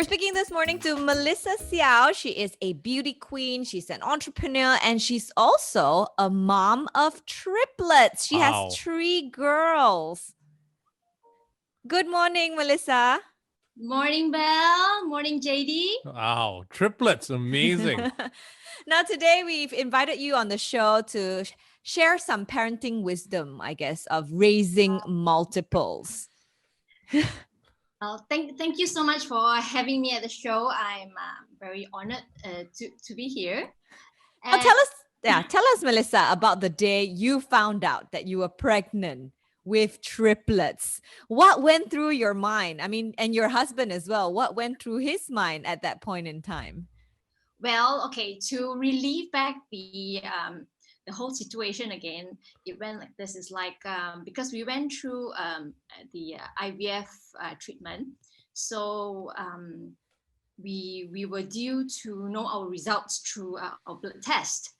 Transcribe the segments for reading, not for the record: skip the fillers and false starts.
We're speaking this morning to Melissa Seow. She is a beauty queen. She's an entrepreneur and she's also a mom of triplets. She has 3 girls. Good morning, Melissa. Morning, Bel. Morning, JD. Wow, triplets, amazing. Now, today we've invited you on the show to share some parenting wisdom, I guess, of raising multiples. Thank you so much for having me at the show. I'm very honored to be here. And tell us, Melissa, about the day you found out that you were pregnant with triplets. What went through your mind? I mean, and your husband as well. What went through his mind at that point in time? Well, okay, to relieve back the whole situation again, it went like this. Is like because we went through the IVF treatment, so we were due to know our results through our blood test.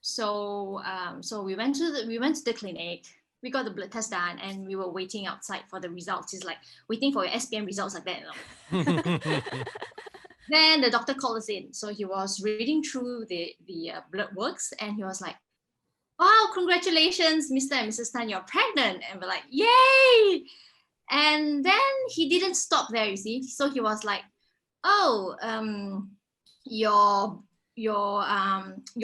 So we went to the clinic. We got the blood test done, and we were waiting outside for the results. It's like waiting for your SPM results like that. You know? Then the doctor called us in. So he was reading through the blood works, and he was like, "Wow, congratulations, Mr. and Mrs. Tan, you're pregnant." And we're like, "Yay!" And then he didn't stop there, you see. So he was like, "Oh, your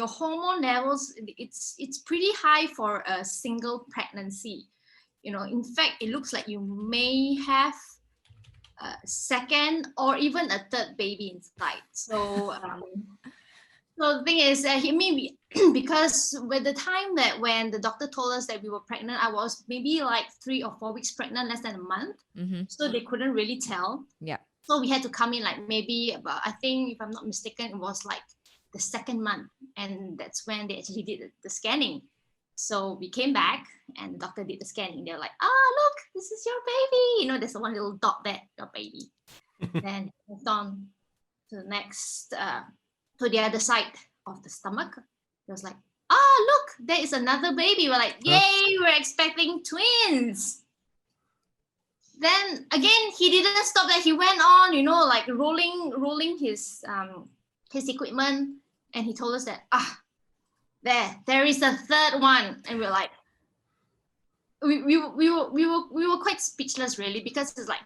hormone levels, it's pretty high for a single pregnancy. You know, in fact, it looks like you may have a second or even a third baby inside." So so the thing is, he maybe because with the time that when the doctor told us that we were pregnant, I was maybe like 3 or 4 weeks pregnant, less than a month. Mm-hmm. So they couldn't really tell. Yeah. So we had to come in like maybe about, I think if I'm not mistaken, it was like the 2nd month, and that's when they actually did the scanning. So we came back and the doctor did the scanning. They're like, look, this is your baby. You know, there's one little dot there, your baby. Then moved on to the next, to the other side of the stomach. It was like, look, there is another baby. We're like, yay, we're expecting twins. Then again, he didn't stop there. He went on, you know, like rolling his equipment, and he told us that there is a 3rd one, and we're like, we were quite speechless really, because it's like,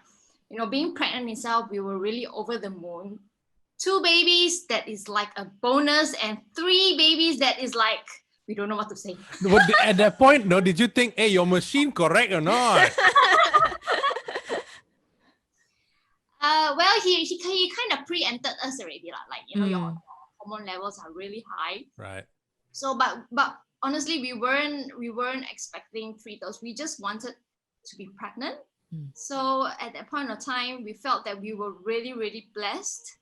you know, being pregnant itself, we were really over the moon. 2 babies, that is like a bonus, and 3 babies, that is like, we don't know what to say. At that point, did you think, hey, your machine correct or not? Well, he kind of preempted us already, like, you know, your hormone levels are really high. Right. So, but honestly, we weren't expecting fetals. We just wanted to be pregnant. So at that point of time, we felt that we were really, really blessed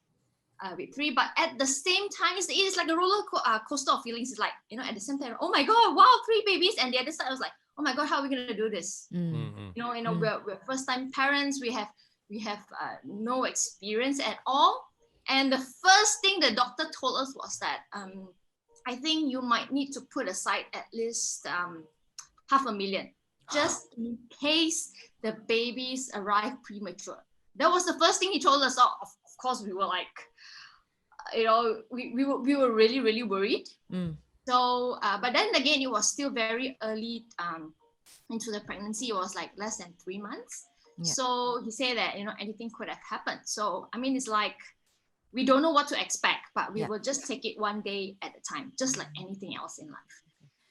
with 3. But at the same time, it's like a roller coaster of feelings. It's like, you know, at the same time, oh my God, wow, 3 babies. And the other side was like, oh my God, how are we gonna do this? You know, we're first-time parents. We have no experience at all. And the first thing the doctor told us was that I think you might need to put aside at least $500,000 just in case the babies arrive premature. That was the first thing he told us. Of course, we were like, you know, we were really, really worried. So, but then again, it was still very early into the pregnancy. It was like less than 3 months. Yeah. So he said that, you know, anything could have happened. So, I mean, it's like, we don't know what to expect, but we will just take it one day at a time, just like anything else in life.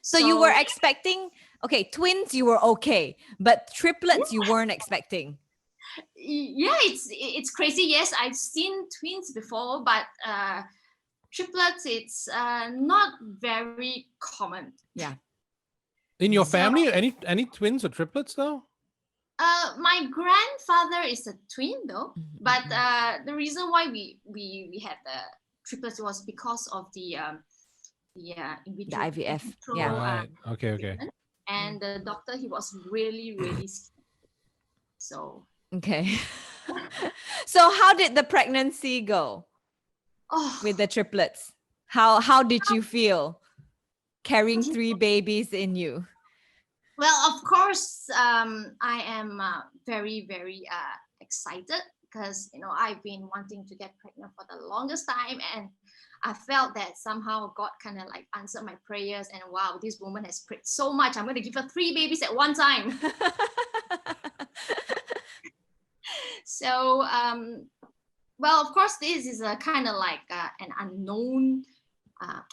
So you were expecting, twins, you were okay, but triplets you weren't expecting. Yeah, it's crazy. Yes, I've seen twins before, but triplets, it's not very common. Yeah. In your family, any twins or triplets though? My grandfather is a twin though, but the reason why we had the triplets was because of the in vitro, the IVF. Right. Okay. And the doctor, he was really, really scared. So. Okay. So how did the pregnancy go with the triplets? How did you feel carrying 3 babies in you? Well, of course, I am very, very excited because I've been wanting to get pregnant for the longest time, and I felt that somehow God kind of like answered my prayers, and wow, this woman has prayed so much. I'm going to give her 3 babies at one time. So, well, of course, this is a kind of like an unknown,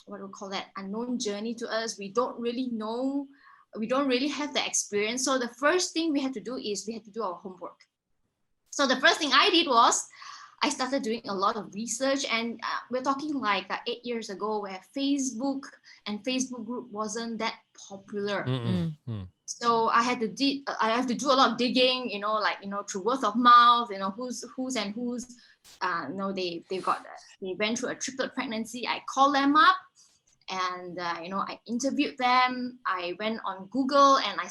what do we call that? Unknown journey to us. We don't really know. We don't really have the experience. So the first thing we had to do is we had to do our homework. So the first thing I did was I started doing a lot of research, and we're talking like 8 years ago, where Facebook and Facebook group wasn't that popular. So I had to do a lot of digging, through word of mouth, who's they went through a triplet pregnancy. I called them up, and I interviewed them. I went on Google, and I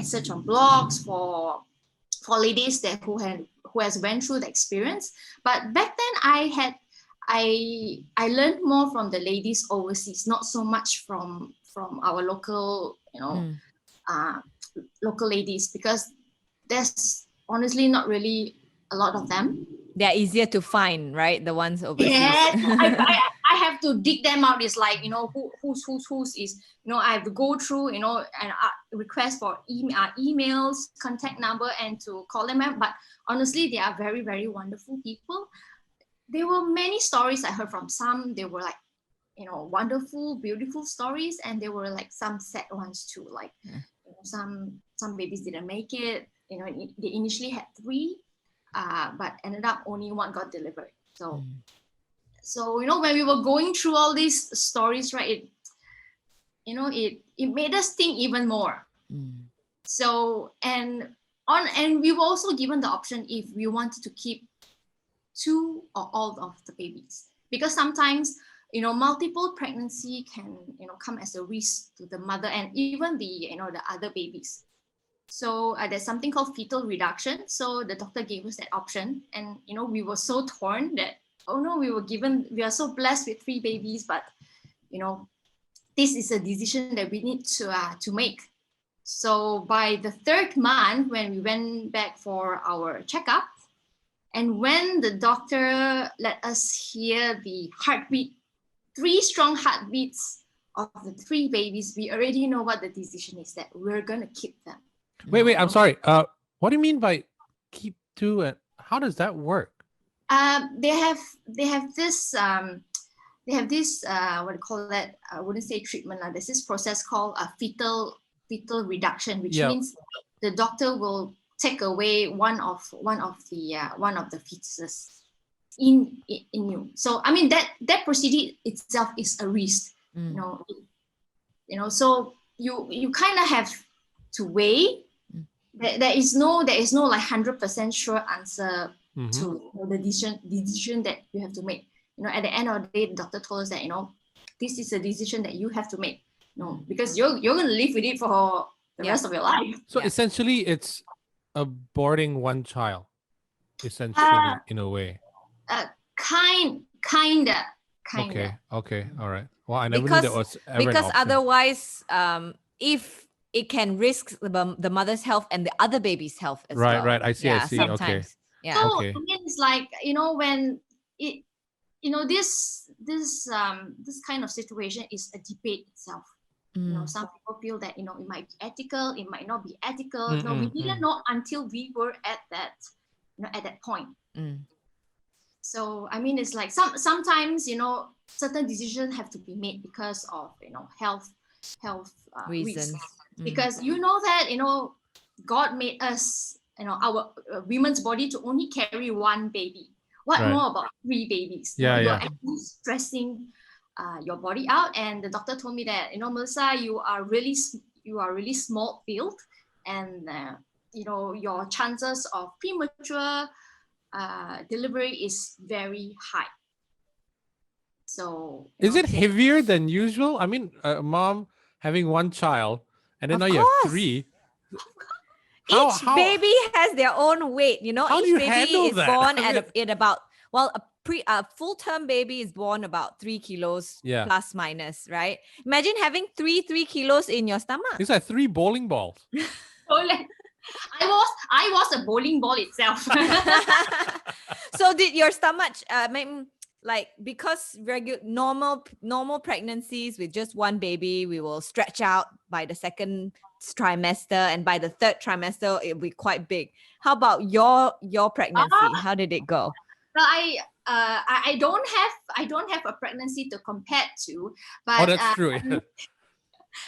searched on blogs for ladies who has went through the experience. But back then I learned more from the ladies overseas, not so much from our local local ladies, because there's honestly not really a lot of them. They're easier to find, right? The ones overseas. Yes, I have to dig them out. It's like, who's is, I have to go through, and request for emails, contact number, and to call them out. But honestly, they are very, very wonderful people. There were many stories I heard from some. They were like, wonderful, beautiful stories. And there were like some sad ones too. Like, some babies didn't make it. They initially had 3. But ended up only 1 got delivered. So, when we were going through all these stories, right, it made us think even more. So, and we were also given the option if we wanted to keep 2 or all of the babies, because sometimes, multiple pregnancy can, come as a risk to the mother and even the other babies. So there's something called fetal reduction. So the doctor gave us that option, and we were so torn that, we are so blessed with 3 babies, but this is a decision that we need to make. So by the 3rd month, when we went back for our checkup, and when the doctor let us hear the heartbeat, 3 strong heartbeats of the 3 babies, we already know what the decision is, that we're gonna keep them. Wait, I'm sorry. What do you mean by keep 2? And how does that work? They have this what do you call that? I wouldn't say treatment. There's this process called a fetal reduction, which means the doctor will take away one of the fetuses in you. So I mean that procedure itself is a risk. So you kind of have to weigh. There is no like 100% sure answer to the decision that you have to make. At the end of the day, the doctor told us that this is a decision that you have to make. Because you're going to live with it for the rest of your life. So essentially, it's aborting 1 child. Essentially, in a way. Kinda. Okay. All right. Well, I never knew that was ever an because option. otherwise, if it can risk the mother's health and the other baby's health as well. Right. I see. Sometimes. Okay. Yeah. So Okay. I mean, it's like when it, this kind of situation is a debate itself. Some people feel that it might be ethical, it might not be ethical. We didn't know until we were at that at that point. So I mean, it's like sometimes certain decisions have to be made because of health reasons. Because that God made us our women's body to only carry 1 baby. What more about 3 babies? You're actually stressing your body out. And the doctor told me that Melissa, you are really small built, and your chances of premature delivery is very high. So is it heavier than usual? I mean, a mom having 1 child, and then now you have 3. Each baby has their own weight. How do each you baby handle is that? born at about, a full-term baby is born about 3 kilos plus minus, right? Imagine having 3 kilos in your stomach. It's like 3 bowling balls. I was a bowling ball itself. So did your stomach, like, because normal pregnancies with just one baby, we will stretch out by the second trimester, and by the third trimester it'll be quite big. How about your pregnancy? How did it go? Well, I don't have a pregnancy to compare to, but Oh, that's true. Yeah.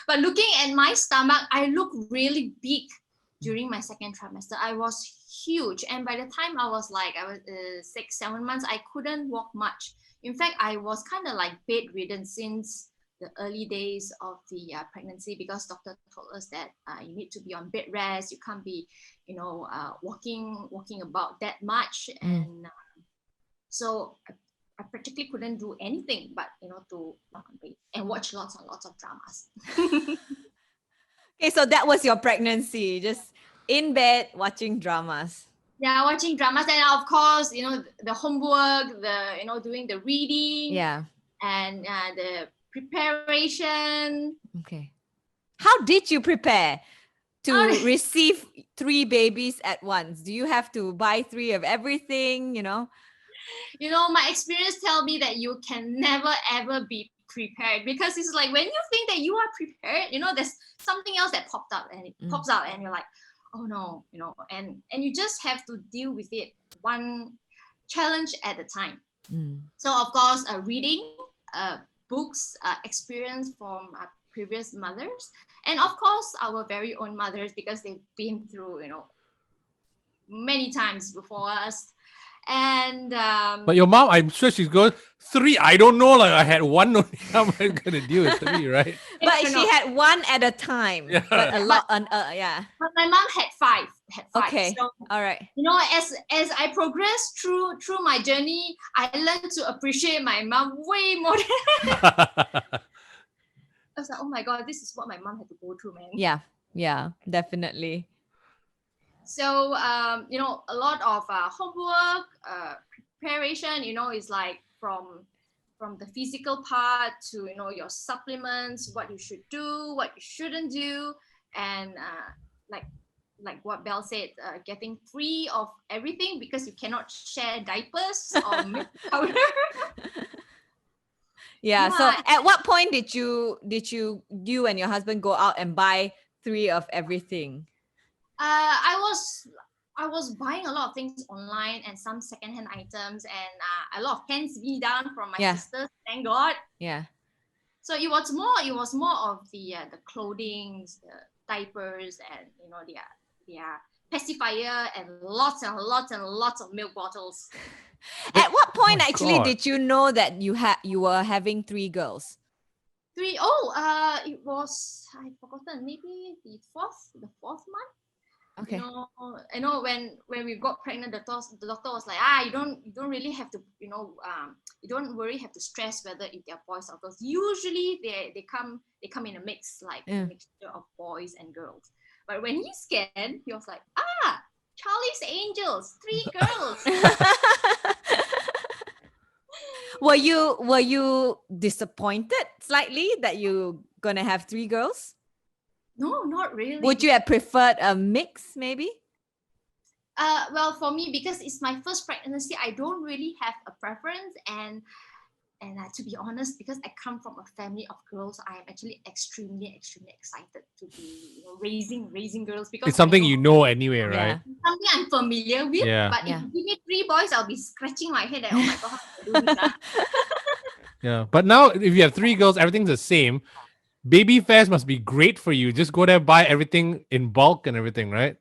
but looking at my stomach, I look really big during my second trimester. I was huge, and by the time I was 6-7 months, I couldn't walk much. In fact, I was kind of like bedridden since the early days of the pregnancy, because doctor told us that you need to be on bed rest. You can't be, walking about that much, and so I practically couldn't do anything but to knock on bed and watch lots and lots of dramas. Okay, so that was your pregnancy, just in bed watching dramas. Yeah, watching dramas, and of course, the homework, doing the reading, Yeah. and the preparation. Okay. How did you prepare to receive 3 babies at once? Do you have to buy 3 of everything, My experience tell me that you can never ever be prepared, because it's like when you think that you are prepared, there's something else that popped up and it pops out, and you're like, oh no, and you just have to deal with it one challenge at a time. So of course, reading books, experience from previous mothers, and of course our very own mothers, because they've been through many times before us. And but your mom, I'm sure she's going 3. I don't know. Like, I had 1 only. How am I gonna deal with 3, right? But she had 1 at a time. Yeah. But a lot yeah. But my mom had 5. Okay. So, all right. as I progressed through my journey, I learned to appreciate my mom way more than I was like, oh my god, this is what my mom had to go through, man. Yeah, definitely. So a lot of homework, preparation, is like from the physical part to your supplements, what you should do, what you shouldn't do, and like what Bel said, getting 3 of everything, because you cannot share diapers or milk powder. Yeah. So at what point did you and your husband go out and buy 3 of everything? I was buying a lot of things online and some secondhand items, and a lot of hands me down from my sisters. Thank God. Yeah. So it was more of the clothing, the diapers, and their pacifier, and lots and lots and lots of milk bottles. At what point did you know that you were having 3 girls? 3? Oh, it was, I've forgotten, maybe the fourth month. Okay. I know when we got pregnant, the doctor was like, you don't really have to, you don't really have to stress whether if they're boys or girls. Usually they come in a mix, like a mixture of boys and girls. But when he scanned, he was like, Charlie's Angels, 3 girls. Were you disappointed slightly that you're gonna have 3 girls? No, not really. Would you have preferred a mix, maybe? Well, for me, because it's my first pregnancy, I don't really have a preference, and to be honest, because I come from a family of girls, I am actually extremely excited to be raising girls, because it's something anyway, right? Something I'm familiar with. Yeah. But if you give me 3 boys, I'll be scratching my head. Oh my god, how do I do this? Yeah, but now if you have 3 girls, everything's the same. Baby fares must be great for you. Just go there, buy everything in bulk and everything, right?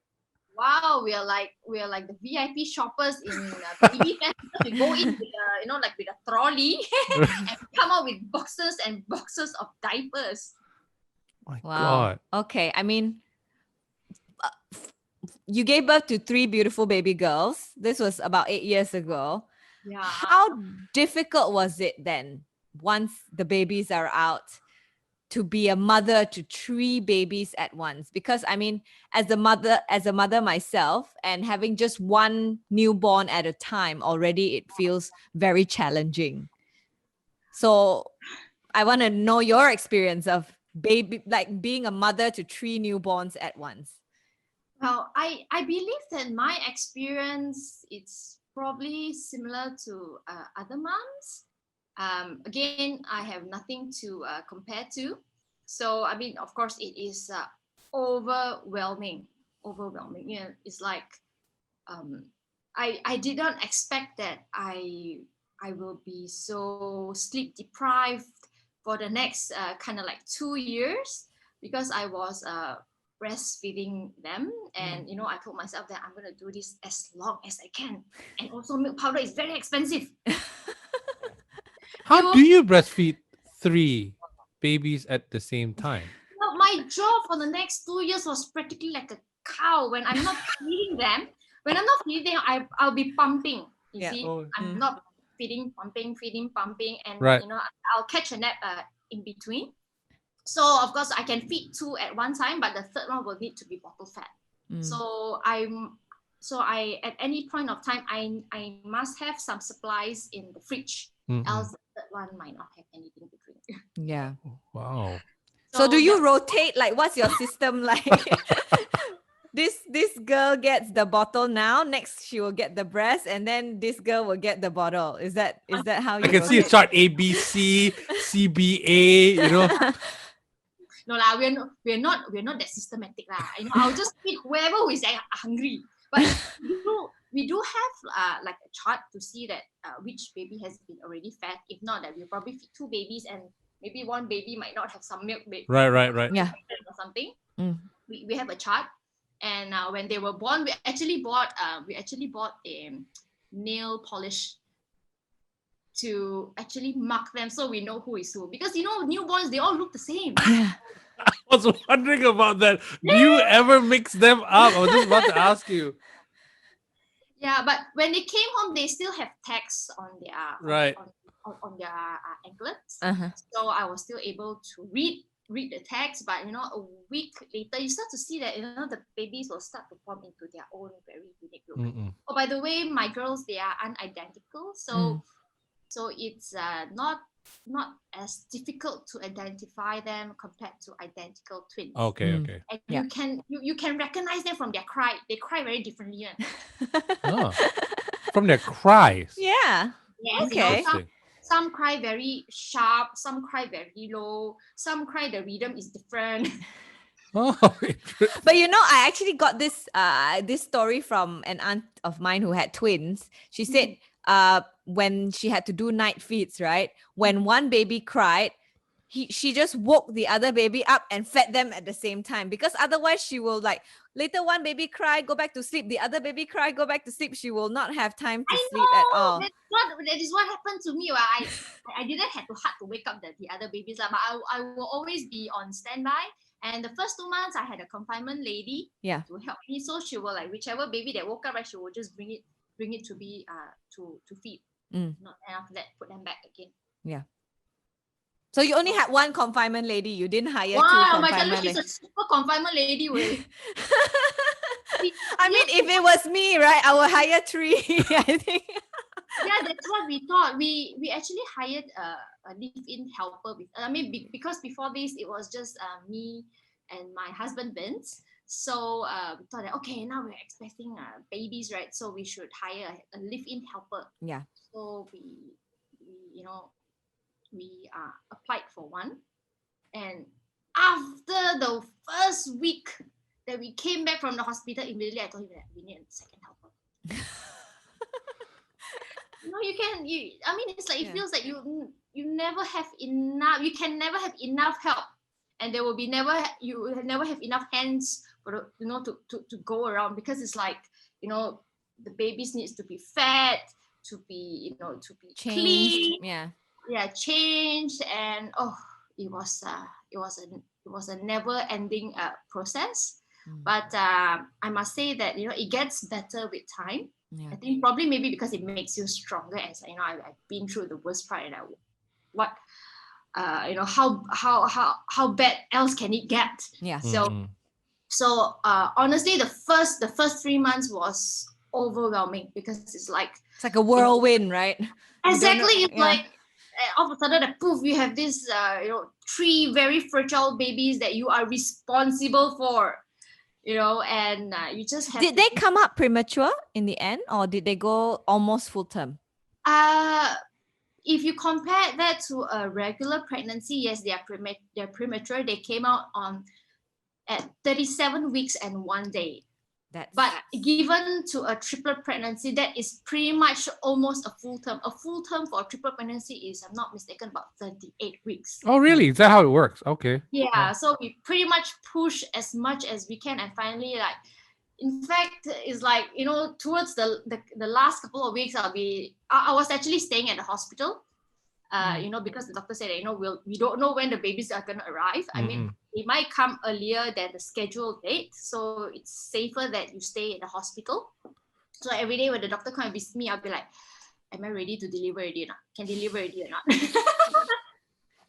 Wow, we are like the VIP shoppers in baby fairs. We go in with with a trolley and come out with boxes and boxes of diapers. My God. Okay, I mean, you gave birth to 3 beautiful baby girls. This was about 8 years ago. Yeah. How difficult was it then, once the babies are out, to be a mother to 3 babies at once? Because I mean, as a mother myself, and having just 1 newborn at a time, already it feels very challenging. So I want to know your experience of being a mother to 3 newborns at once. Well, I believe that my experience it's probably similar to other moms. Again, I have nothing to compare to. So I mean, of course, it is overwhelming. Overwhelming. Yeah, it's like um, I did not expect that I will be so sleep deprived for the next kind of like 2 years because I was breastfeeding them, and I told myself that I'm gonna do this as long as I can, and also milk powder is very expensive. How do you breastfeed 3 babies at the same time? Well, my job for the next 2 years was practically like a cow. When I'm not feeding them, I'll be pumping. You see, I'm not feeding, pumping, and Right. I'll catch a nap in between. So of course I can feed 2 at one time, but the third one will need to be bottle fed. So I at any point of time I must have some supplies in the fridge, else the third one might not have anything to drink. Yeah. Wow. So do you rotate? Like, what's your system like? This girl gets the bottle now. Next, she will get the breast, and then this girl will get the bottle. Is that how you? I can see a rotate? chart ABC, CBA. No lah, we're not that systematic lah. I'll just feed whoever who is hungry. But we do have like a chart to see that which baby has been already fed. If not, that we'll probably feed 2 babies, and maybe one baby might not have some milk. Right. Yeah. Or something. We have a chart, and when they were born, we actually bought a nail polish to actually mark them so we know who is who, because newborns, they all look the same. Yeah. I was wondering about that. Do you ever mix them up? I was just about to ask you. Yeah, but when they came home, they still have tags on their on their anklets. So I was still able to read the tags, but a week later, you start to see that the babies will start to form into their own very unique look. Oh, by the way, my girls, they are unidentical, so it's not as difficult to identify them compared to identical twins. Okay. And you can recognize them from their cry. They cry very differently. From their cries. Yeah. Yes. Okay. Some cry very sharp. Some cry very low. Some cry the rhythm is different. Oh, but I actually got this story from an aunt of mine who had twins. She said when she had to do night feeds, right? When one baby cried, she just woke the other baby up and fed them at the same time, because otherwise she will later one baby cry, go back to sleep, the other baby cry, go back to sleep. She will not have time to sleep at all. That is what happened to me. I didn't have to wake up the other babies, but I will always be on standby. And the first 2 months, I had a confinement lady to help me. So she will whichever baby that woke up, right, she will just bring it to be to feed. And after that, put them back again. Yeah. So you only had one confinement lady. You didn't hire 2 confinement confinement ladies. She's a super confinement lady. I mean, if it was me, right, I would hire 3. I think. Yeah, that's what we thought. We actually hired a live-in helper. Because before this, it was just me and my husband Vince. So we thought that, okay, now we're expecting babies, right? So we should hire a live-in helper. Yeah. So we applied for one, and after the first week that we came back from the hospital, immediately I told him that we need a second helper. It's like it feels like you never have enough. You can never have enough help, and there will be you will never have enough hands for to go around, because it's like the babies needs to be fed, to be clean, changed, and it was a never-ending process. But I must say that it gets better with time. I think probably maybe because it makes you stronger. As I've been through the worst part, and how bad else can it get? Yeah. So honestly, the first 3 months was overwhelming, because it's like a whirlwind, right? Exactly. It's like all of a sudden, poof, you have this 3 very fragile babies that you are responsible for. and you just have Did they come up premature in the end, or did they go almost full term? If you compare that to a regular pregnancy, yes, they're premature. They came out at 37 weeks and 1 day. But given to a triplet pregnancy, that is pretty much almost a full term. A full term for a triplet pregnancy is, I'm not mistaken, about 38 weeks. Oh, really? Is that how it works? Okay. Yeah, so we pretty much push as much as we can, and finally, like, in fact, it's like, towards the last couple of weeks, I was actually staying at the hospital. Because the doctor said that, we don't know when the babies are going to arrive. I mean, they might come earlier than the scheduled date. So it's safer that you stay in the hospital. So every day when the doctor comes and visit me, I'll be like, am I ready to deliver already or not? Can deliver already or not?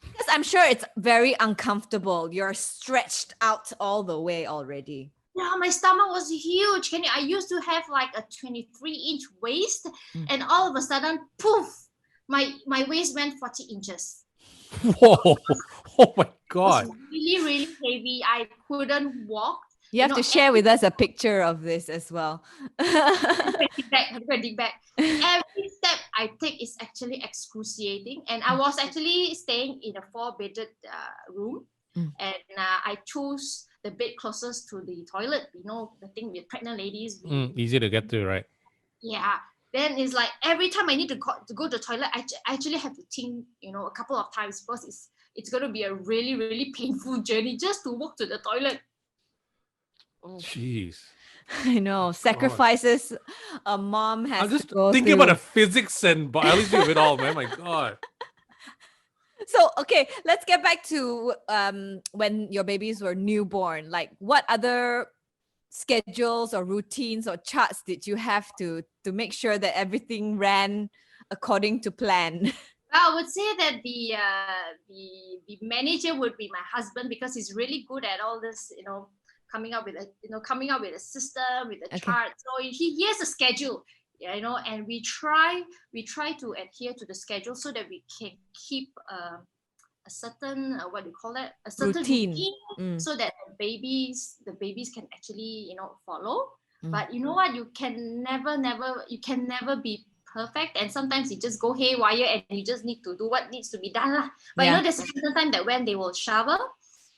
Because I'm sure it's very uncomfortable. You're stretched out all the way already. Yeah, my stomach was huge. I used to have like a 23-inch waist, and all of a sudden, poof, my waist went 40 inches. Whoa! Oh my God! It was really, really heavy. I couldn't walk. You have to share with us a picture of this as well. Dig back. Every step I take is actually excruciating. And I was actually staying in a 4-bedded room. And I chose the bed closest to the toilet. The thing with pregnant ladies. Easy to get to, right? Yeah. Then it's like every time I need to go to the toilet, I actually have to think, a couple of times, because it's going to be a really, really painful journey just to walk to the toilet. Jeez. I know. Sacrifices a mom has I'm just to go thinking through. about the physics and biology of it all, man. My God. So, okay, let's get back to when your babies were newborn. Like, what other schedules or routines or charts did you have to make sure that everything ran according to plan? I would say that the manager would be my husband, because he's really good at all this, coming up with a system, with a chart. So he has a schedule, and we try to adhere to the schedule so that we can keep a certain a certain routine. So that the babies can actually follow. But you know what, you can never be perfect, and sometimes you just go haywire and you just need to do what needs to be done. But there's a certain time that when they will shower,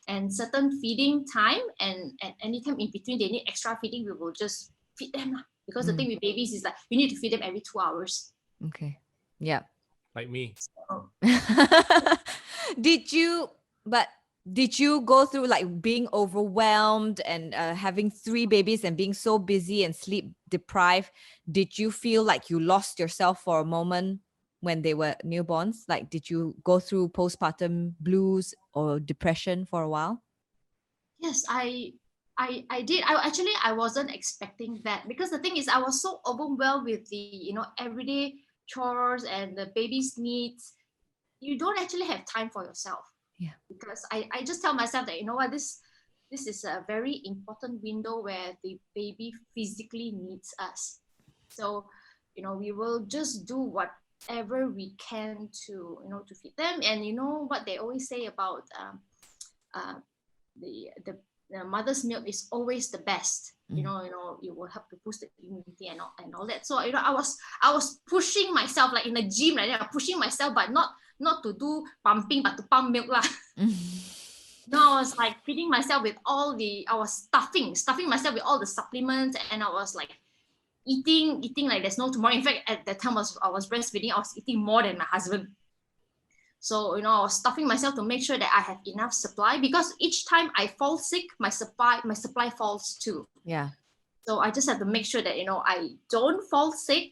and certain feeding time, and anytime in between they need extra feeding, we will just feed them, because the thing with babies is like you need to feed them every 2 hours. Okay. Yeah. Like me. So. Did you go through like being overwhelmed and having 3 babies and being so busy and sleep deprived? Did you feel like you lost yourself for a moment when they were newborns? Like, did you go through postpartum blues or depression for a while? Yes, I did. I wasn't expecting that, because the thing is, I was so overwhelmed with the everyday chores and the baby's needs. You don't actually have time for yourself. Yeah. Because I just tell myself that, what, this is a very important window where the baby physically needs us. So, we will just do whatever we can to feed them. And what they always say about the mother's milk is always the best. It will help to boost the immunity and all that. So I was pushing myself like in a gym, like that, pushing myself, but not to do pumping, but to pump milk lah. I was like feeding myself with I was stuffing myself with all the supplements, and I was like eating like there's no tomorrow. In fact, at that time I was breastfeeding, I was eating more than my husband. So, I was stuffing myself to make sure that I have enough supply, because each time I fall sick, my supply falls too. Yeah. So I just have to make sure that, I don't fall sick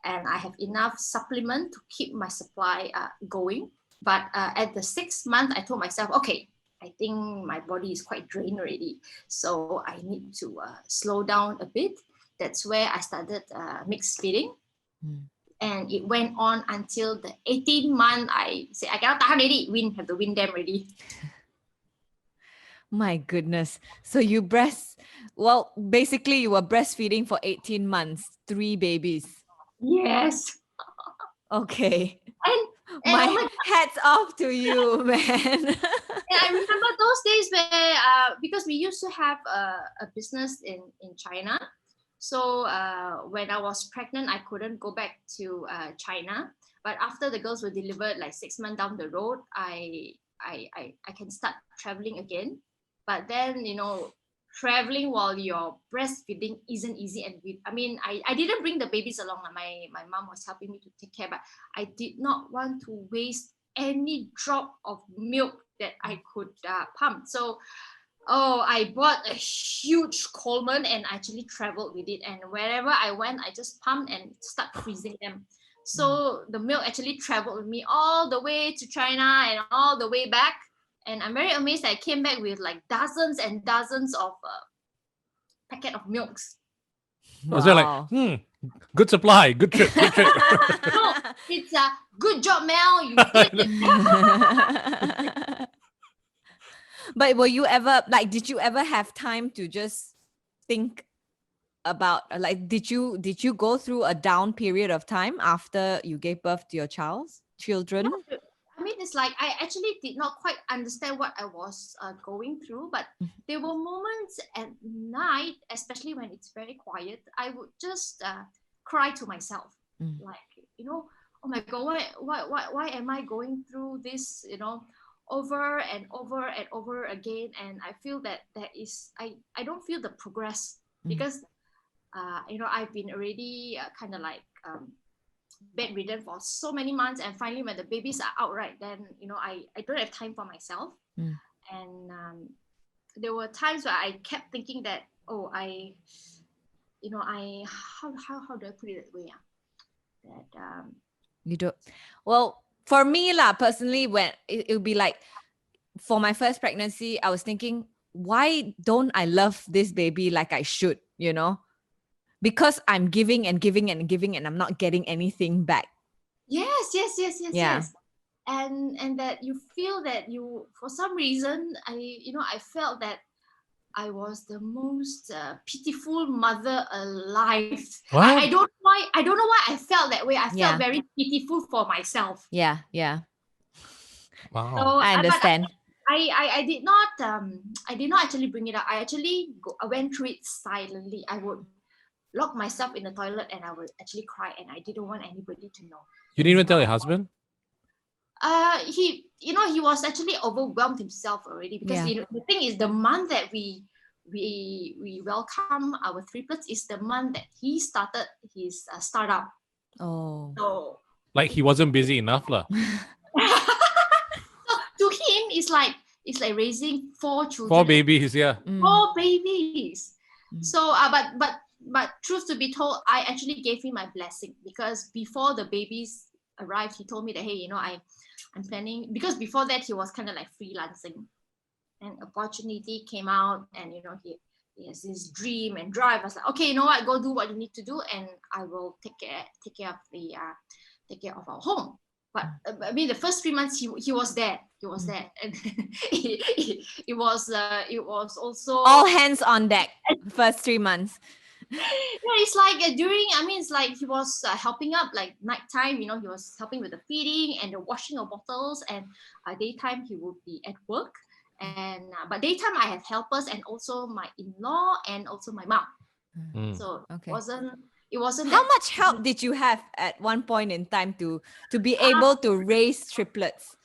and I have enough supplement to keep my supply going. But at the 6th month, I told myself, okay, I think my body is quite drained already. So I need to slow down a bit. That's where I started mixed feeding. And it went on until the 18th month. I said, I cannot tahan already. Have to win them already. My goodness. So basically you were breastfeeding for 18 months, 3 babies. Yes. Okay. And And My oh my, hats off to you, man. and I remember those days where because we used to have a business in China. So when I was pregnant, I couldn't go back to China. But after the girls were delivered, like 6 months down the road, I can start traveling again. But then, traveling while you're breastfeeding isn't easy. And I didn't bring the babies along. My mom was helping me to take care, but I did not want to waste any drop of milk that I could pump. So I bought a huge Coleman and actually traveled with it. And wherever I went, I just pumped and start freezing them. So the milk actually traveled with me all the way to China and all the way back. And I'm very amazed that I came back with like dozens and dozens of packet of milks. Was there like, good supply, good trip, good trip. No, it's a good job, Mel. You did it. But were you ever did you ever have time to just think about did you go through a down period of time after you gave birth to your children? It's like I actually did not quite understand what I was going through, but there were moments at night, especially when it's very quiet, I would just cry to myself, like, oh my God, why am I going through this, over and over and over again? And I feel that I don't feel the progress because, I've been already kind of like bedridden for so many months, and finally when the babies are out, right, then I don't have time for myself. And there were times where I kept thinking that how do I put it that way, that you don't. Well, for me personally, when it would be like for my first pregnancy, I was thinking, why don't I love this baby like I should, because I'm giving and giving and giving and I'm not getting anything back. Yes. And that you feel that you, for some reason, I felt that I was the most pitiful mother alive. What? I don't know why I felt that way. I felt very pitiful for myself. Yeah. Wow. So, I understand. I did not actually bring it up. I went through it silently. I would lock myself in the toilet and I would actually cry, and I didn't want anybody to know. You didn't even tell your husband? He was actually overwhelmed himself already, because the thing is, the month that we welcome our triplets is the month that he started his startup. Oh. So like he wasn't busy enough, lah. So to him, it's like raising 4 children. 4 babies, yeah. 4 babies. So, but truth to be told, I actually gave him my blessing, because before the babies arrived, he told me that, hey, I'm planning, because before that he was kind of like freelancing, and opportunity came out, and he has this dream and drive. I was like, okay, you know what, go do what you need to do, and I will take care of our home. But the first 3 months he was there. And it was also all hands on deck. First 3 months. Yeah, it's like it's like he was helping up, like nighttime, he was helping with the feeding and the washing of bottles, and daytime he would be at work. And but daytime I have helpers, and also my in-law and also my mom. So it wasn't how much help did you have at one point in time to be able to raise triplets?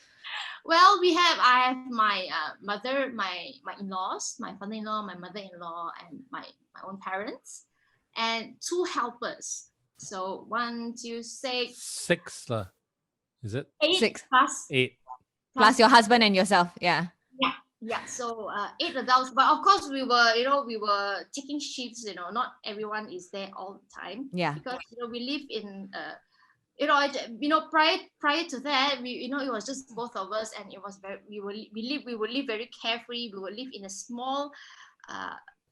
Well, I have my mother, my in-laws, my father-in-law, my mother-in-law, and my own parents, and 2 helpers. So 1, 2, 6. 6 lah. Is it? 8 6 plus 8 plus your husband and yourself. Yeah. So 8 adults, but of course we were taking shifts. Not everyone is there all the time. Yeah. Because we live in prior to that, it was just both of us, and it was we would live very carefree. We would live in a small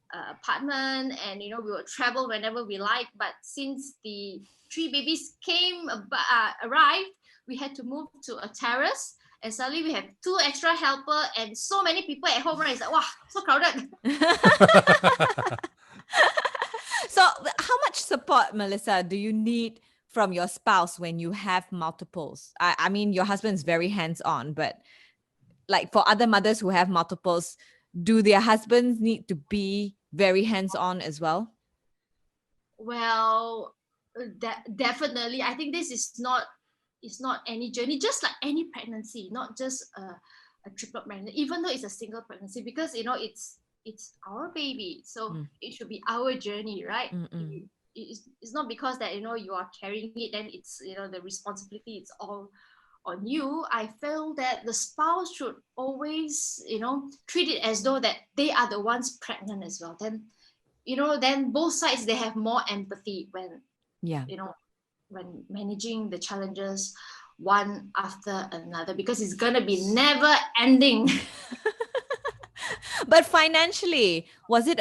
apartment, and we would travel whenever we like. But since the 3 babies arrived, we had to move to a terrace, and suddenly we have 2 extra helper and so many people at home. Right? It's like, wow, so crowded. So how much support, Melissa, do you need from your spouse when you have multiples? I mean, your husband's very hands-on, but like for other mothers who have multiples, do their husbands need to be very hands-on as well? Well, definitely. I think this is not, it's not any journey, just like any pregnancy, not just a triplet pregnancy, even though it's a single pregnancy, because it's our baby, so it should be our journey, right? It's not because that you are carrying it, then it's the responsibility, it's all on you. I feel that the spouse should always treat it as though that they are the ones pregnant as well. Then both sides, they have more empathy when when managing the challenges one after another, because it's gonna be never ending. But financially, was it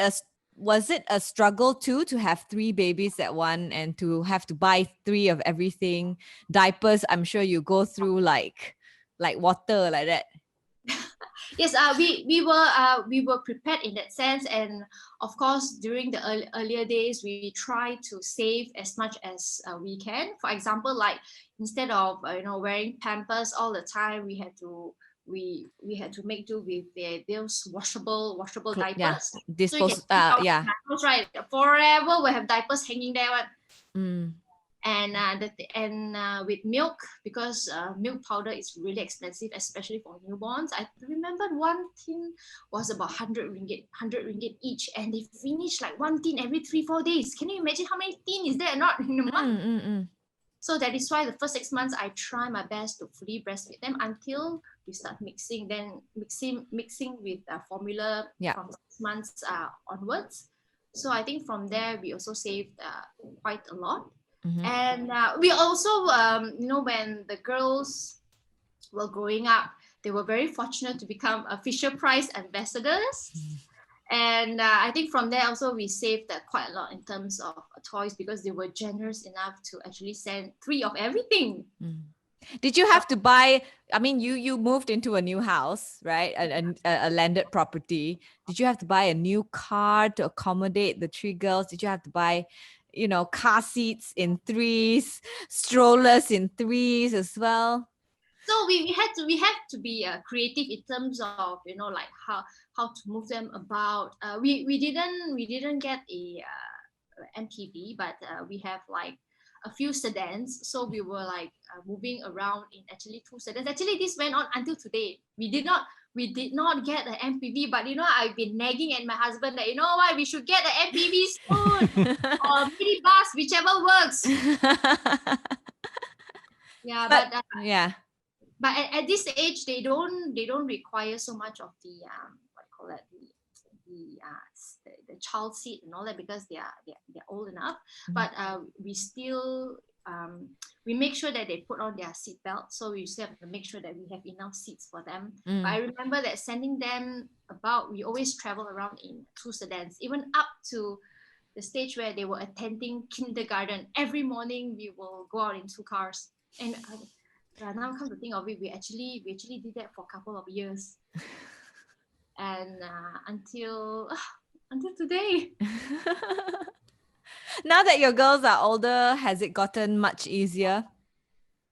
a struggle too, to have 3 babies at one and to have to buy 3 of everything? Diapers, I'm sure you go through like water like that. Yes, we were prepared in that sense, and of course during the earlier days we try to save as much as we can. For example, like instead of wearing Pampers all the time, we had to make do with those washable diapers. Yeah, So dispose. diapers, right? Forever we have diapers hanging there. Mm. And with milk, because milk powder is really expensive, especially for newborns. I remember one tin was about 100 ringgit each, and they finish like one tin every 3-4 days. Can you imagine how many tin is there not in a month? So that is why the first 6 months I try my best to fully breastfeed them until we start mixing with formula from 6 months onwards. So I think from there we also saved quite a lot. And we also, when the girls were growing up, they were very fortunate to become Fisher Price ambassadors. And I think from there also we saved quite a lot in terms of toys, because they were generous enough to actually send 3 of everything. Did you have to buy, I mean, you moved into a new house, right? A landed property. Did you have to buy a new car to accommodate the 3 girls? Did you have to buy car seats in 3s, strollers in 3s as well? So we had to be creative in terms of like how to move them about. We didn't get a MPV, but we have like a few sedans. So we were like moving around in actually 2 sedans. Actually, this went on until today. We did not get an MPV, but I've been nagging at my husband that what, we should get an MPV soon or minibus, whichever works. Yeah, but at this age they don't require so much of the the child seat and all that, because they're old enough. But we still we make sure that they put on their seat belt, so we still have to make sure that we have enough seats for them. But I remember that sending them about, we always travel around in 2 sedans, even up to the stage where they were attending kindergarten. Every morning we will go out in 2 cars. And now come to think of it, we actually did that for a couple of years, and until today. Now that your girls are older, has it gotten much easier?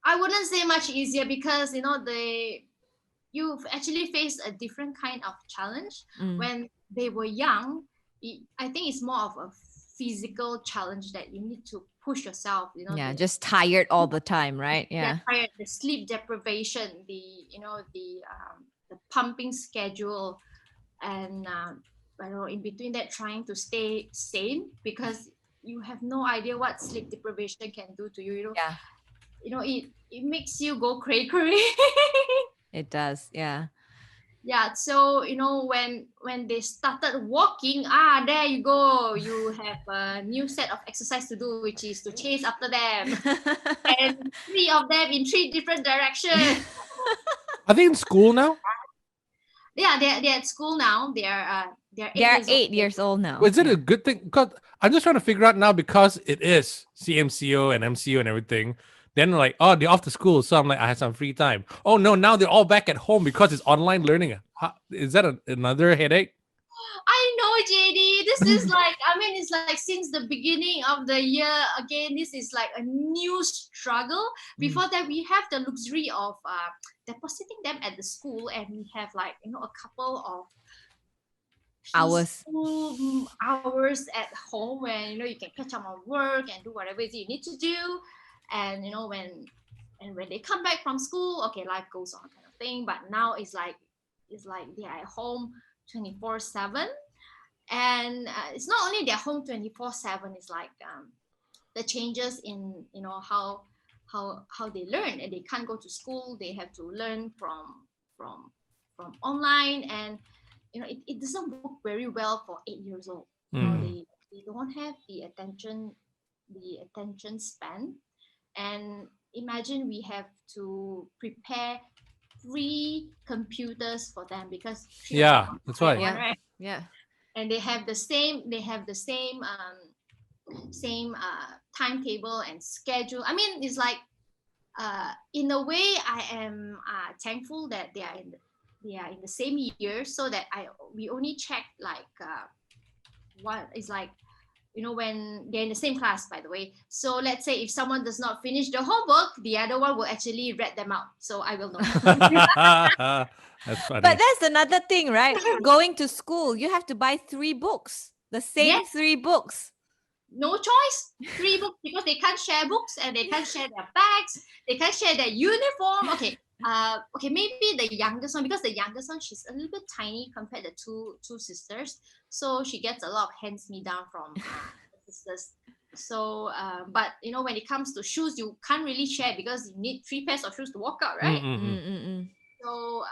I wouldn't say much easier, because you've actually faced a different kind of challenge. When they were young, I think it's more of a physical challenge that you need to push yourself. Just tired all the time, right? Yeah, tired, the sleep deprivation, the pumping schedule, and I don't know, in between that, trying to stay sane, because you have no idea what sleep deprivation can do to you. It makes you go cray. It does. Yeah. So when they started walking, there you go, you have a new set of exercise to do, which is to chase after them. And 3 of them in 3 different directions. Are they in school now? Yeah, they're at school now. They're 8 years old now. Is it a good thing? Because I'm just trying to figure out now, because it is CMCO and MCO and everything. Then like, oh, they're off to school, so I'm like, I had some free time. Oh no, now they're all back at home because it's online learning. Is that another headache? I know JD, this is like, I mean, it's like since the beginning of the year, again, this is like a new struggle. Before that, we have the luxury of depositing them at the school, and we have like, a couple of Hours. hours at home when, you can catch up on work and do whatever it is you need to do. And, when they come back from school, okay, life goes on kind of thing. But now it's like they're at home 24/7. And it's not only they're home 24/7, it's like the changes in how they learn, and they can't go to school, they have to learn from online. And it doesn't work very well for 8 years old. They don't have the attention span. And imagine we have to prepare 3 computers for them, because that's why. right? Yeah. And they have the same timetable and schedule. I mean, it's like in a way I am thankful that they are in the same year, so that we only check like what is like, when they're in the same class, by the way. So let's say if someone does not finish the homework, the other one will actually read them out, so I will know. That's funny. But that's another thing, right? Going to school, you have to buy 3 books, the same 3 books. No choice, 3 books, because they can't share books, and they can't share their bags, they can't share their uniform. Okay, maybe the youngest one, because the youngest one, she's a little bit tiny compared to two sisters, so she gets a lot of hands me down from the sisters. So but when it comes to shoes, you can't really share, because you need 3 pairs of shoes to walk out, right? So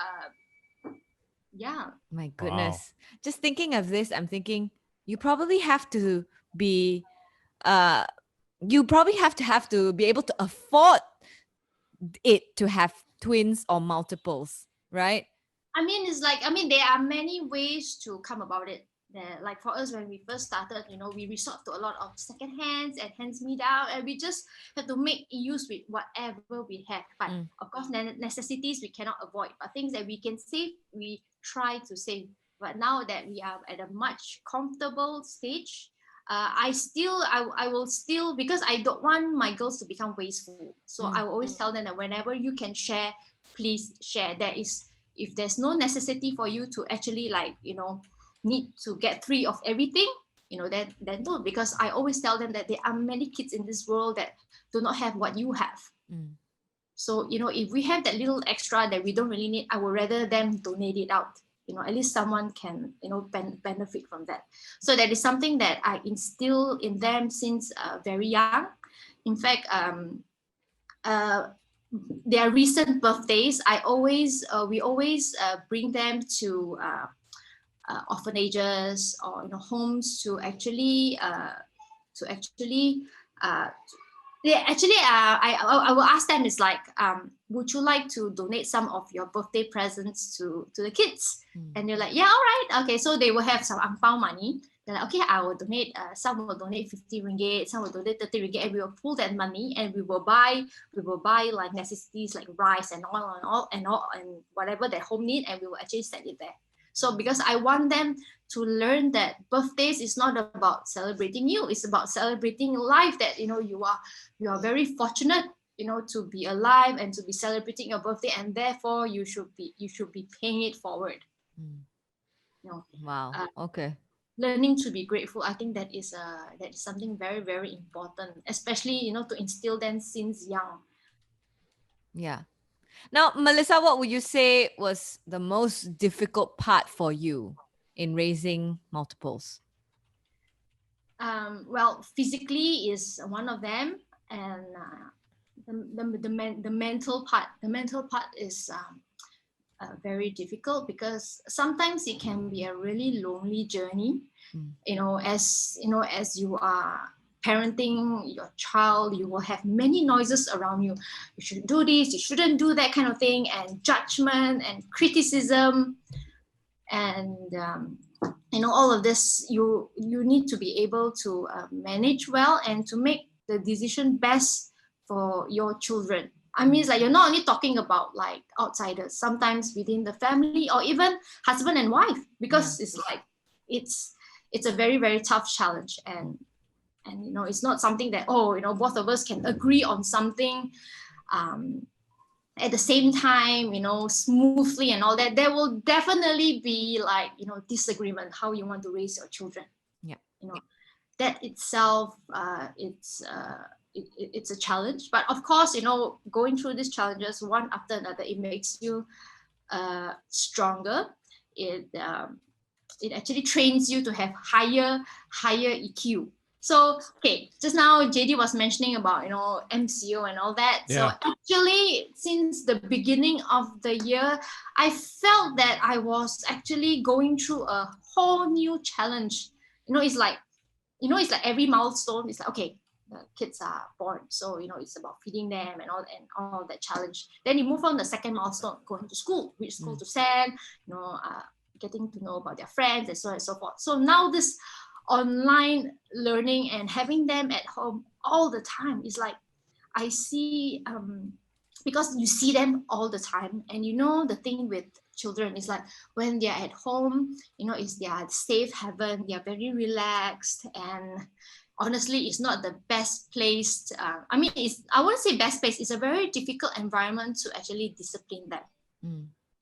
yeah. My goodness. Just thinking of this, I'm thinking you probably have to be you probably have to be able to afford it to have twins or multiples, right? I mean, it's like, there are many ways to come about it. Like for us, when we first started, we resort to a lot of second hands and hands me down, and we just have to make use with whatever we have. But of course, necessities we cannot avoid, but things that we can save, we try to save. But now that we are at a much comfortable stage, I will still, because I don't want my girls to become wasteful. So I will always tell them that whenever you can share, please share. If there's no necessity for you to actually need to get 3 of everything, then don't, because I always tell them that there are many kids in this world that do not have what you have. So if we have that little extra that we don't really need, I would rather them donate it out. At least someone can benefit from that. So that is something that I instill in them since very young. In fact, their recent birthdays, we always bring them to orphanages or homes to actually I will ask them, it's like, would you like to donate some of your birthday presents to the kids? And they're like, yeah, all right, okay. So they will have some ang pao money. They're like, okay, I will donate. Some will donate 50 ringgit, some will donate 30 ringgit, and we will pull that money and we will buy like necessities like rice and all and whatever their home need, and we will actually send it there. So because I want them to learn that birthdays is not about celebrating you, it's about celebrating life, that you are very fortunate to be alive and to be celebrating your birthday, and therefore you should be paying it forward. Wow. Okay. Learning to be grateful, I think that is something very, very important, especially to instill them since young. Yeah. Now, Melissa, what would you say was the most difficult part for you in raising multiples? Well, physically is one of them, and the mental part. The mental part is very difficult, because sometimes it can be a really lonely journey. As you are parenting your child, you will have many noises around you. You should do this, you shouldn't do that kind of thing, and judgment and criticism, and all of this you need to be able to manage well and to make the decision best for your children. I mean, it's like you're not only talking about like outsiders, sometimes within the family or even husband and wife, because it's like it's a very, very tough challenge. And it's not something that, both of us can agree on something at the same time, smoothly and all that. There will definitely be like, disagreement, how you want to raise your children. Yeah. That itself, it's a challenge. But of course, going through these challenges one after another, it makes you stronger. It actually trains you to have higher EQ. So, okay, just now JD was mentioning about, MCO and all that. Yeah. So actually, since the beginning of the year, I felt that I was actually going through a whole new challenge. It's like every milestone is like, okay, the kids are born. So, it's about feeding them and all that challenge. Then you move on the second milestone, going to school, which school to send, getting to know about their friends and so on and so forth. So now this online learning and having them at home all the time is like, I see, because you see them all the time, and the thing with children is like when they're at home, it's their safe haven. They're very relaxed, and honestly, it's not the best place. I wouldn't say best place. It's a very difficult environment to actually discipline them.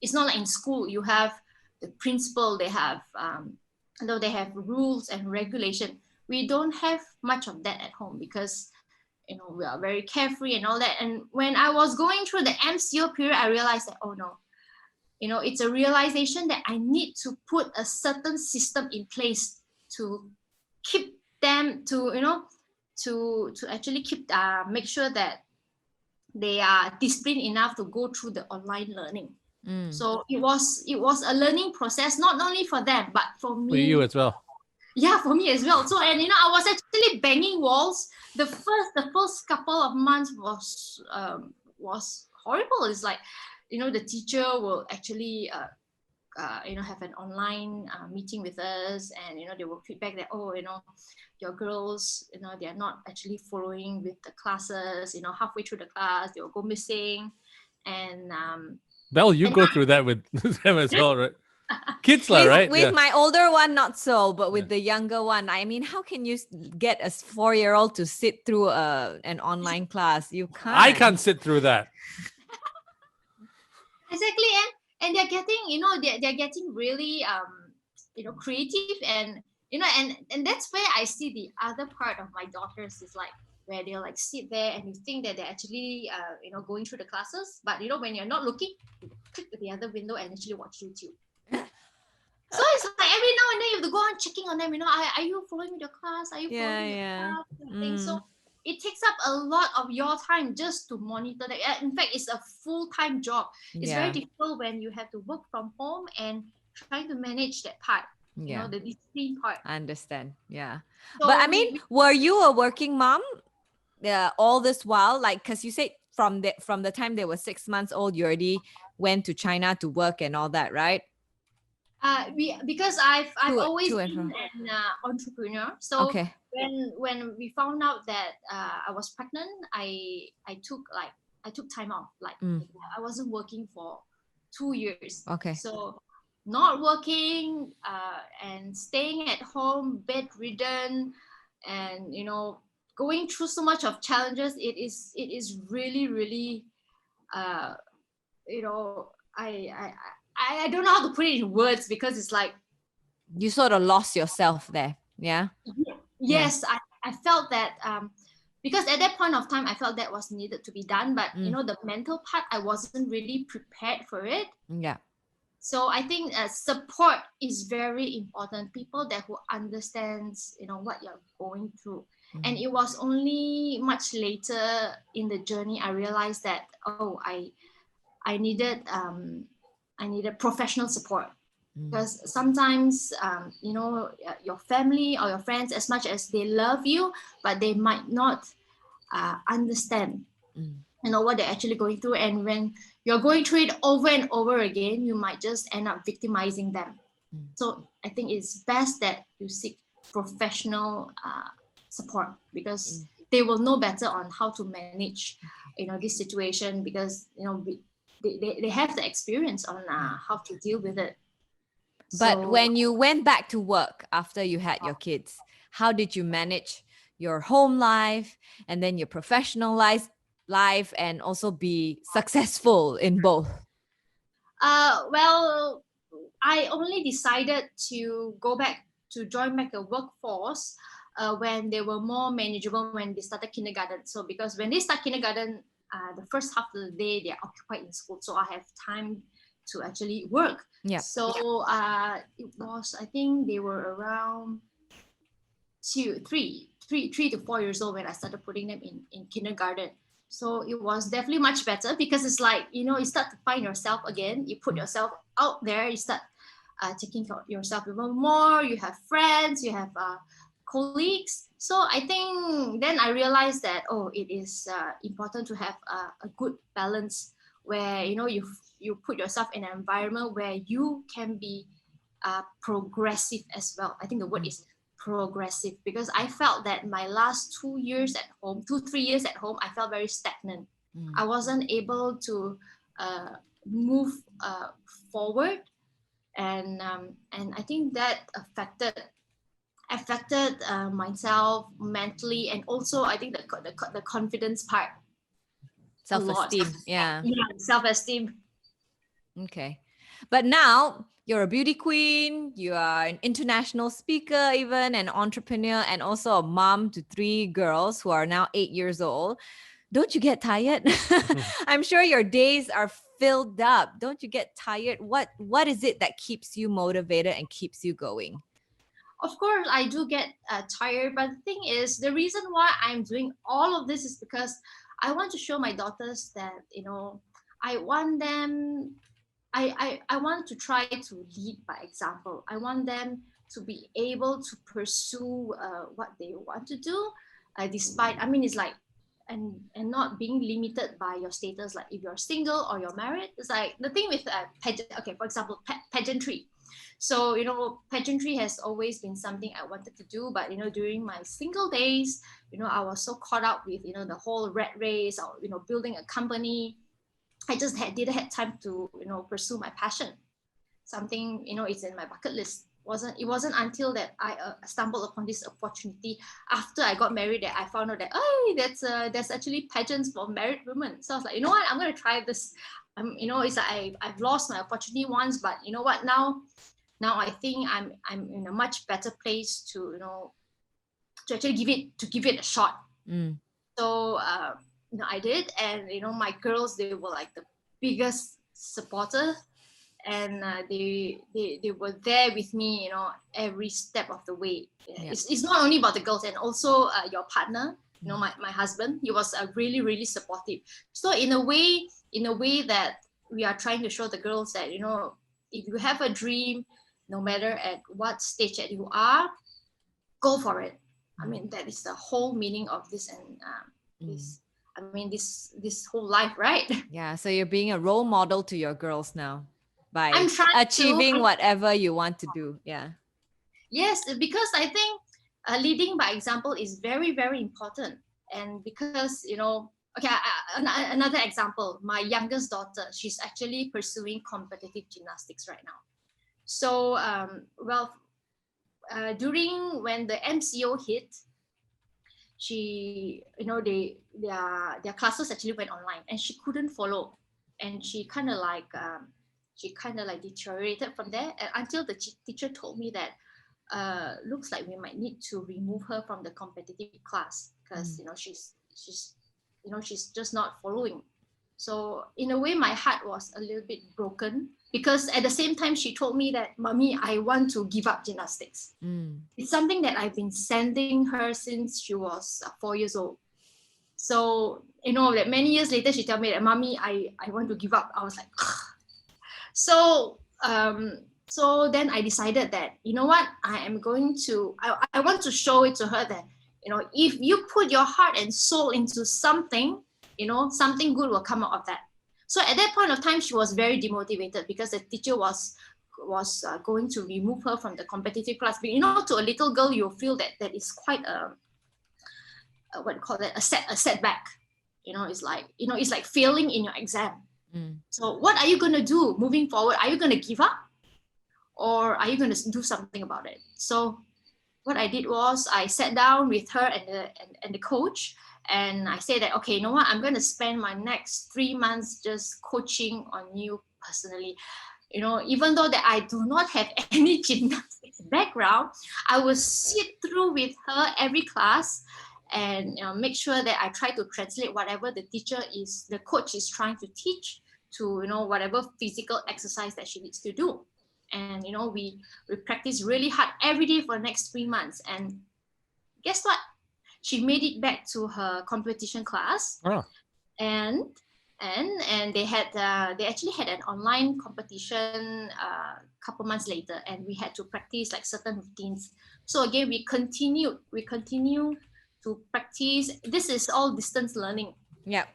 It's not like in school. You have the principal. They have, though they have rules and regulation. We don't have much of that at home because we are very carefree and all that. And when I was going through the MCO period, I realized that, oh no, it's a realization that I need to put a certain system in place to keep them to actually make sure that they are disciplined enough to go through the online learning. So it was a learning process, not only for them but for me. For you as well. Yeah, for me as well. So, and I was actually banging walls. The first couple of months was horrible. It's like, the teacher will actually have an online meeting with us, and they will feedback that, your girls, they are not actually following with the classes. Halfway through the class, they will go missing, and Bel, you go through that with them as well, right? Kids, right? With my older one, not so, but with the younger one, I mean, how can you get a 4-year-old to sit through an online class? You can't. I can't sit through that. Exactly, and they're getting, they're getting really creative, and and that's where I see the other part of my daughters is like, where they'll like sit there and you think that they're actually going through the classes, but when you're not looking, you click the other window and actually watch YouTube. So it's like every now and then you have to go on checking on them, are you following your class? Are you following your class? So it takes up a lot of your time just to monitor that. In fact, it's a full-time job. It's very difficult when you have to work from home and trying to manage that part. The discipline part. I understand. Yeah. So but I mean, were you a working mom all this while? Like, because you said from the time they were 6 months old, you already went to China to work and all that, right? Because I've always been an entrepreneur. So when we found out that I was pregnant, I took time off. Like I wasn't working for 2 years. Okay. So not working and staying at home, bedridden, and going through so much of challenges. It is really, really I don't know how to put it in words, because it's like you sort of lost yourself there. Yeah. Yes, I felt that because at that point of time I felt that was needed to be done, but the mental part, I wasn't really prepared for it. Yeah. So I think support is very important. People that who understands what you're going through. And it was only much later in the journey I realized that I needed professional support, because sometimes your family or your friends, as much as they love you, but they might not understand what they're actually going through. And when you're going through it over and over again, you might just end up victimizing them. So I think it's best that you seek professional support, because they will know better on how to manage this situation, because they have the experience on how to deal with it. But So, when you went back to work after you had your kids, how did you manage your home life and then your professional life and also be successful in both? well, I only decided to join back the workforce when they were more manageable when they started kindergarten. So because when they start kindergarten, the first half of the day they're occupied in school, so I have time to actually work. Yeah. So it was, I think they were around 3 to 4 years old when I started putting them in kindergarten. So it was definitely much better because it's like, you start to find yourself again. You put yourself out there, you start taking care of yourself even more. You have friends, you have colleagues. So I think then I realized that, it is important to have a good balance where, you put yourself in an environment where you can be progressive as well. I think the word is progressive, because I felt that my last 2 years at home, 3 years at home, I felt very stagnant. I wasn't able to move forward, and I think that affected myself mentally, and also I think the confidence part a lot. Self-esteem. Yeah. Self-esteem. Okay. But now you're a beauty queen, you are an international speaker, even an entrepreneur, and also a mom to 3 girls who are now 8 years old. Don't you get tired? I'm sure your days are filled up. Don't you get tired? What is it that keeps you motivated and keeps you going? Of course, I do get tired, but the thing is, the reason why I'm doing all of this is because I want to show my daughters that, I want them, I want to try to lead by example. I want them to be able to pursue what they want to do, despite, I mean, it's like, and not being limited by your status, like if you're single or you're married. It's like the thing with okay, for example, pageantry. So, pageantry has always been something I wanted to do, but, during my single days, I was so caught up with, the whole rat race, or, building a company. I just didn't have time to, pursue my passion. Something, it's in my bucket list. It wasn't until that I stumbled upon this opportunity after I got married that I found out that, there's actually pageants for married women. So I was like, you know what, I'm going to try this. It's like I've lost my opportunity once, but you know what, now I think I'm in a much better place to, to actually give it a shot. So I did, and my girls, they were like the biggest supporter, and they were there with me, every step of the way. Yeah. It's not only about the girls, and also your partner, my husband. He was really, really supportive. So in a way that we are trying to show the girls that, if you have a dream, no matter at what stage that you are, go for it. I mean, that is the whole meaning of this, and this whole life, right? Yeah, so you're being a role model to your girls now by I'm trying achieving whatever you want to do. Yeah. Yes, because I think leading by example is very, very important. And because, okay, another example, my youngest daughter, she's actually pursuing competitive gymnastics right now. So, during when the MCO hit, she, their classes actually went online, and she couldn't follow, and she kind of like deteriorated from there, until the teacher told me that looks like we might need to remove her from the competitive class, because she's just not following. So in a way, my heart was a little bit broken, because at the same time she told me that, Mommy, I want to give up gymnastics. It's something that I've been sending her since she was 4 years old. So that many years later she told me that, Mommy, I want to give up. I was like, ugh. So then I decided that, you know what, I want to show it to her that, if you put your heart and soul into something, something good will come out of that. So at that point of time, she was very demotivated, because the teacher was going to remove her from the competitive class. But to a little girl, you feel that is quite a setback. It's like failing in your exam. So what are you going to do moving forward? Are you going to give up? or are you going to do something about it? So what I did was I sat down with her and the coach, and I said that, okay, you know what, I'm going to spend my next 3 months just coaching on you personally. Even though that I do not have any gymnastics background, I will sit through with her every class and make sure that I try to translate whatever the coach is trying to teach to whatever physical exercise that she needs to do. And we practice really hard every day for the next 3 months. And guess what? She made it back to her competition class. Oh. And they actually had an online competition a couple months later, and we had to practice like certain routines. So again, we continue to practice. This is all distance learning. Yeah.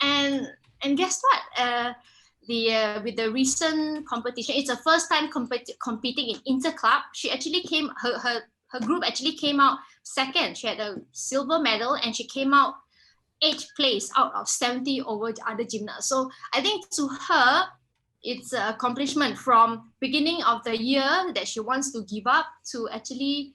And guess what? With the recent competition, it's the first time competing in interclub. She actually her group actually came out second. She had a silver medal, and she came out 8th place out of 70 over the other gymnasts. So I think to her, it's an accomplishment from beginning of the year that she wants to give up to actually,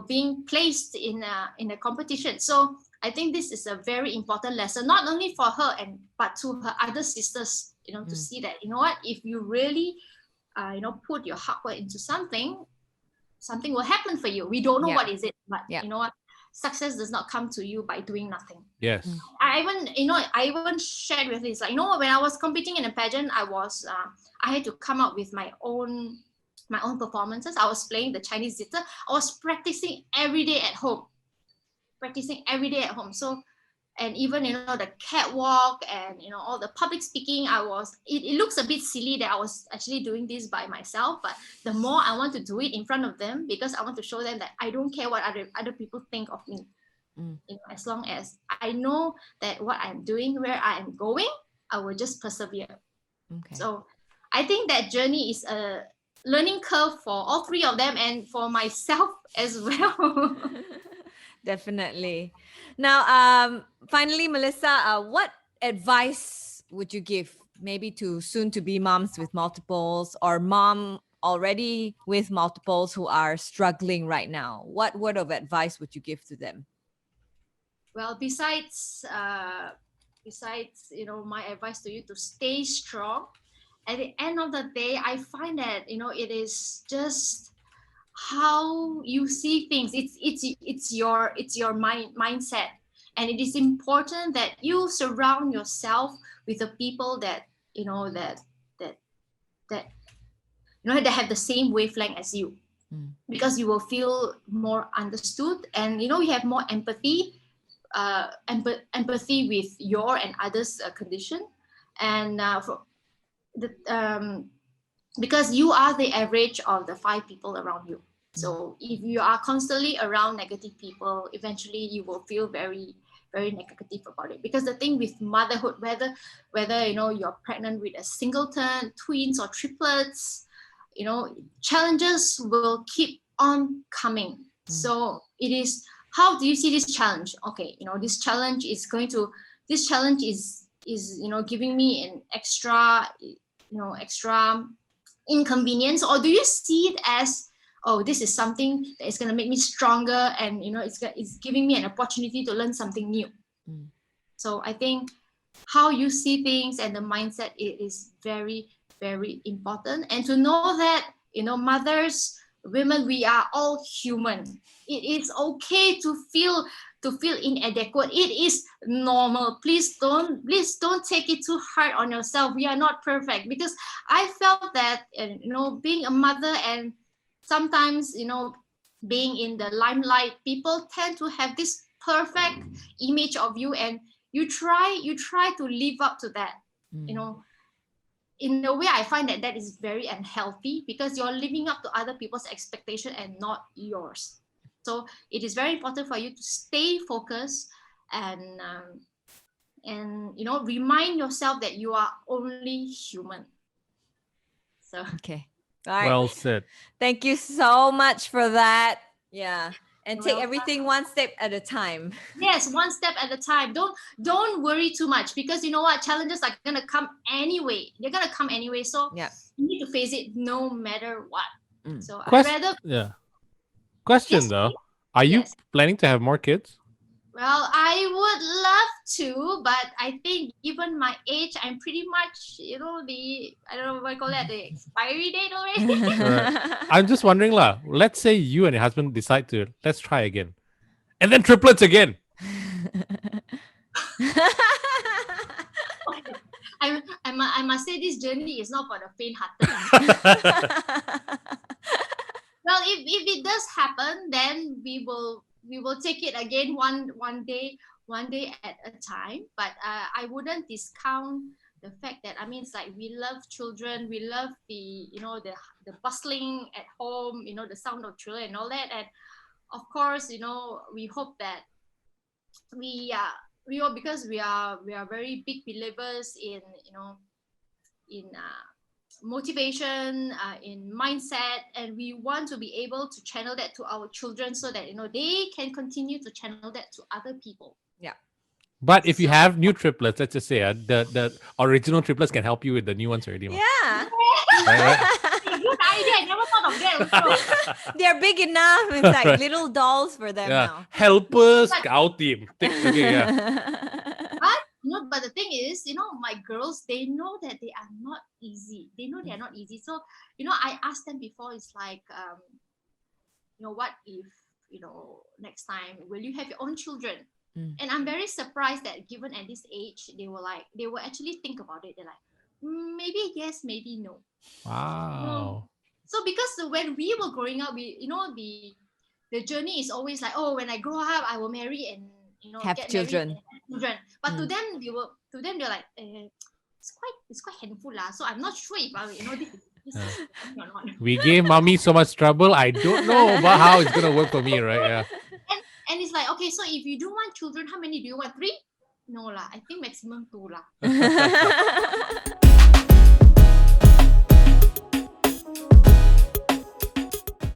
being placed in a competition. So I think this is a very important lesson, not only for her but to her other sisters, to see that, if you really, put your hard work into something will happen for you. We don't know what is it, but you know what? Success does not come to you by doing nothing. Yes. I even shared with this, like, when I was competing in a pageant, I had to come up with my own performances. I was playing the Chinese zither. I was practicing every day at home. So, and even the catwalk and all the public speaking, it looks a bit silly that I was actually doing this by myself, but the more I want to do it in front of them, because I want to show them that I don't care what other people think of me. As long as I know that what I'm doing, where I am going, I will just persevere. Okay. So I think that journey is a learning curve for all three of them and for myself as well. Definitely. Now, finally, Melissa, what advice would you give maybe to soon-to-be moms with multiples or mom already with multiples who are struggling right now? What word of advice would you give to them? Well, besides my advice to you to stay strong, at the end of the day, I find that it is just how you see things. It's your mindset, and it is important that you surround yourself with the people that that have the same wavelength as you, because you will feel more understood, and we have more empathy with your and others' condition, and because you are the average of the 5 people around you. So if you are constantly around negative people, eventually you will feel very, very negative about it. Because the thing with motherhood, whether you're pregnant with a singleton, twins, or triplets, challenges will keep on coming. So it is, how do you see this challenge? Okay, this challenge is giving me an extra inconvenience, or do you see it as, oh, this is something that is going to make me stronger, and it's giving me an opportunity to learn something new. So I think how you see things and the mindset, it is very, very important. And to know that mothers, women, we are all human. It is okay to feel inadequate. It is normal. Please don't take it too hard on yourself. We are not perfect, because I felt that being a mother, and sometimes being in the limelight, people tend to have this perfect image of you, and you try to live up to that. In a way, I find that is very unhealthy, because you're living up to other people's expectation and not yours. So it is very important for you to stay focused and remind yourself that you are only human. So okay, all right. Well said. Thank you so much for that. Yeah. And take everything one step at a time. Yes, one step at a time. Don't worry too much, because you know what, challenges are gonna come anyway. They're gonna come anyway. So you need to face it no matter what. So I'd rather. Question though, are you planning to have more kids? Well, I would love to, but I think given my age, I'm pretty much, I don't know what I call that, the expiry date already. Right. I'm just wondering, let's say you and your husband decide to, let's try again. And then triplets again. I must say this journey is not for the faint-hearted. Well, if it does happen, then we will take it again one day at a time. But I wouldn't discount the fact that, I mean, it's like we love children, we love the the bustling at home, the sound of children and all that. And of course, we hope that because we are very big believers in motivation, in mindset, and we want to be able to channel that to our children so that they can continue to channel that to other people. Yeah. But if you have new triplets, let's just say the original triplets can help you with the new ones already. Yeah. Right? Good idea. I never thought of that also. They're big enough. It's like little dolls for them now. Helpers, scout team. Okay, yeah. But the thing is, my girls, they know that they are not easy. They know they are not easy. So, I asked them before, it's like, what if, next time, will you have your own children? And I'm very surprised that given at this age, they will actually think about it. They're like, maybe yes, maybe no. Wow. So because when we were growing up, the journey is always like, oh, when I grow up, I will marry and have get children. But to them, they're like, it's quite handful lah. So I'm not sure if this is or not. We gave mommy so much trouble. I don't know about how it's gonna work for me, right? Yeah. And it's like, okay, so if you do want children, how many do you want? 3? No lah. I think maximum 2 lah.